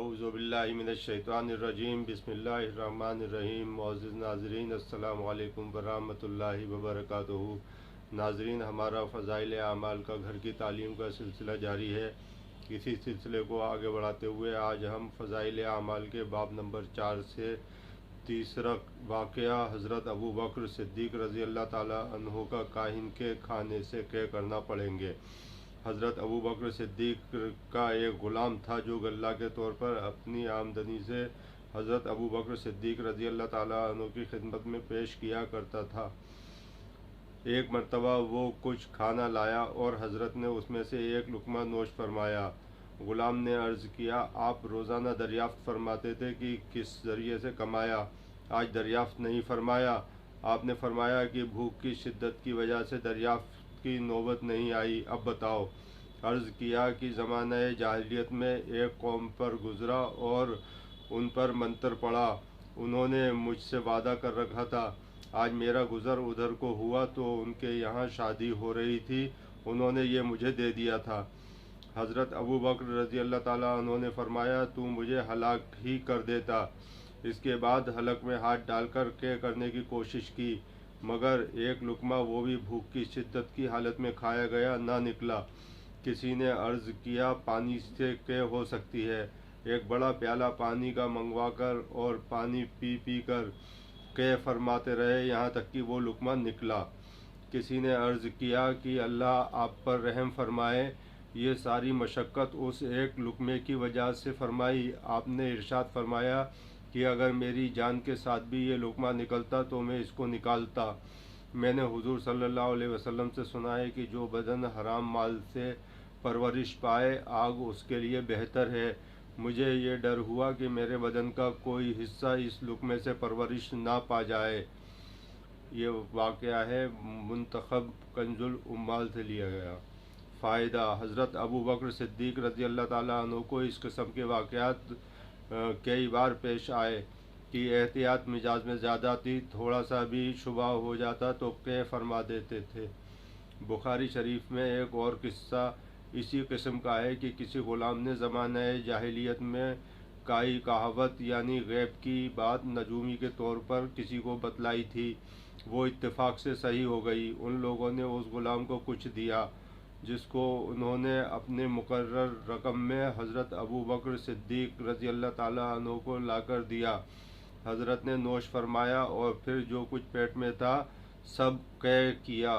औज़ुबिल्लाहि मिनश्शैतानिर्रजीम बिस्मिल्लाहिर्रहमानिर्रहीम। मुअज़्ज़िज़ नाज़रीन, अस्सलामु अलैकुम वरहमतुल्लाहि वबरकातुहू। नाज़रीन, हमारा फ़ज़ाइल आमाल का घर की तालीम का सिलसिला जारी है। इसी सिलसिले को आगे बढ़ाते हुए आज हम फ़ज़ाइल आमाल के बाब नंबर 4 से तीसरा वाक़या हज़रत अबू बकर सिद्दीक़ रज़ी अल्लाह ताला अन्हु का काहिन के खाने से क्या करना पड़ेंगे। हज़रत अबू बकर सिद्दीक़ का एक ग़ुलाम था जो गल्ला के तौर पर अपनी आमदनी से हज़रत अबू बकर सिद्दीक़ रज़ी अल्लाह ताला अन्हु की खिदमत में पेश किया करता था। एक मरतबा वो कुछ खाना लाया और हज़रत ने उसमें से एक लुक़मा नोश फरमाया। ग़ुलाम ने अर्ज़ किया, आप रोज़ाना दरियाफ़्त फरमाते थे कि किस ज़रिए से कमाया, आज दरियाफ़्त नहीं फरमाया। आपने फरमाया कि भूख की शिद्दत की वजह से दरियाफ़्त की नौबत नहीं आई, अब बताओ। अर्ज़ किया कि ज़माने जाहिलियत में एक कौम पर गुज़रा और उन पर मंतर पड़ा। उन्होंने मुझसे वादा कर रखा था, आज मेरा गुज़र उधर को हुआ तो उनके यहाँ शादी हो रही थी, उन्होंने ये मुझे दे दिया था। हज़रत अबू बकर रज़ी अल्लाह ताला उन्होंने फरमाया, तू मुझे हलाक ही कर देता। इसके बाद हलक में हाथ डालकर के करने की कोशिश की, मगर एक लुक़मा वो भी भूख की शिद्दत की हालत में खाया गया ना निकला। किसी ने अर्ज़ किया, पानी से क्या हो सकती है। एक बड़ा प्याला पानी का मंगवा कर और पानी पी पी कर क्या फरमाते रहे, यहाँ तक कि वो लुक़मा निकला। किसी ने अर्ज़ किया कि अल्लाह आप पर रहम फरमाए, ये सारी मशक्क़त उस एक लुक़मे की वजह से फरमाई। आपने इरशाद फरमाया कि अगर मेरी जान के साथ भी ये लुक़मा निकलता तो मैं इसको निकालता। मैंने हुज़ूर सल्लल्लाहु अलैहि वसल्लम से सुना है कि जो बदन हराम माल से परवरिश पाए, आग उसके लिए बेहतर है। मुझे ये डर हुआ कि मेरे बदन का कोई हिस्सा इस लुक़मे से परवरिश ना पा जाए। ये वाक़या है मुंतखब कंजुल उम्माल से लिया गया। फ़ायदा, हज़रत अबू बकर सिद्दीक़ रज़ी अल्लाह ताला अन्हु को इस किस्म के वाक़यात कई बार पेश आए कि एहतियात मिजाज में ज़्यादा थी, थोड़ा सा भी शुबा हो जाता तो क्या फरमा देते थे। बुखारी शरीफ में एक और किस्सा इसी किस्म का है कि किसी ग़ुलाम ने ज़माने जाहिलियत में काई कहावत यानी गैब की बात नजूमी के तौर पर किसी को बतलाई थी। वो इत्तेफाक से सही हो गई। उन लोगों ने उस ग़ुलाम को कुछ दिया जिसको उन्होंने अपने मुकर्रर रकम में हज़रत अबू बकर सिद्दीक़ रज़ी अल्लाह ताला अन्हु को लाकर दिया। हज़रत ने नोश फरमाया और फिर जो कुछ पेट में था सब कै किया।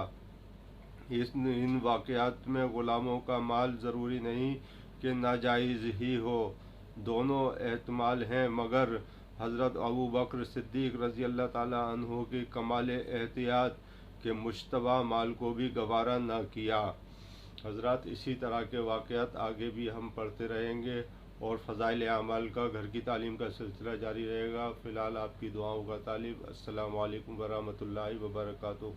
इन वाक़यात में ग़ुलामों का माल ज़रूरी नहीं कि नाजायज़ ही हो, दोनों एहतमाल हैं, मगर हज़रत अबू बकर सिद्दीक़ रज़ी अल्लाह ताला अन्हु की कमाल एहतियात के मुश्तबा माल को भी गवारा न किया। हज़रात, इसी तरह के वाक़यात आगे भी हम पढ़ते रहेंगे और फ़ज़ाइल आमाल का घर की तालीम का सिलसिला जारी रहेगा। फ़िलहाल आपकी दुआओं का तालिब। अस्सलामु अलैकुम वरहमतुल्लाहि वबरकातुहू।